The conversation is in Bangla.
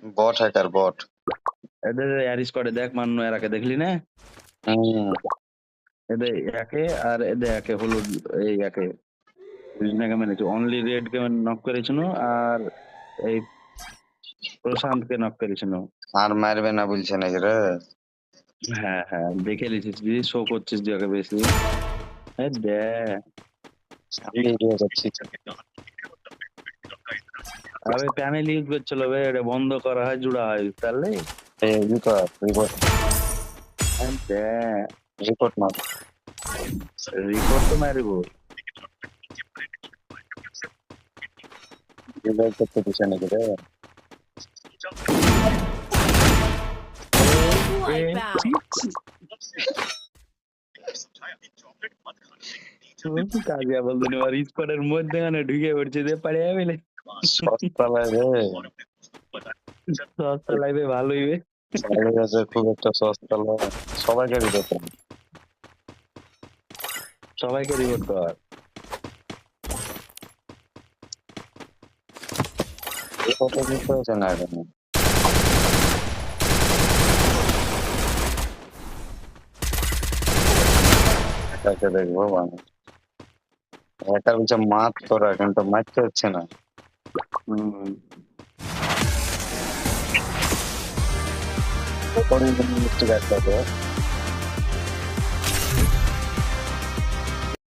বট হ্যাকার বট। এদের অ্যারিস করে দেখ মান্য এরাকে দেখলি না? হুম। এদের একে আর এদের একে হলুদ এই একে কৃষ্ণাকে মেরেছে অনলি রেড কে নক করেছিল আর এই প্রশান্তকে নক করেছিল। আর মারবে না বলছে নাকি রে? হ্যাঁ হ্যাঁ দেখে লিখিস দিদি শো করছিস যে ওকে বেশি দে আমি ভিডিও করছি। আবে প্যানেল ইউজ করছিল বে এটা বন্ধ করা হয় জুড়া হয় তাহলে এই রিপোর্ট রিপোর্ট দে রিপোর্ট মার। রিপোর্ট তো মারিব রিপোর্ট করতে দিছে নাকি রে? কাজিয়া বলতে আর স্কোয়াডের মধ্যে ঢুকে পড়ছে যে পারে যাবে সস্তালায় রে। সস্তা লাগবে ভালোই বে ভালো গেছে খুব একটা সস্তালায়। সবাইকে রিপোর্ট করে। সবাইকে রিপোর্ট কর রিপোর্ট দিতে হয়েছে না এখন। তাকে দেখবো মানে হ্যাকার বলছে মাত তোরা কিন্তু মারতে হচ্ছে না। হম রেকর্ডিং মিস্টেক আছে।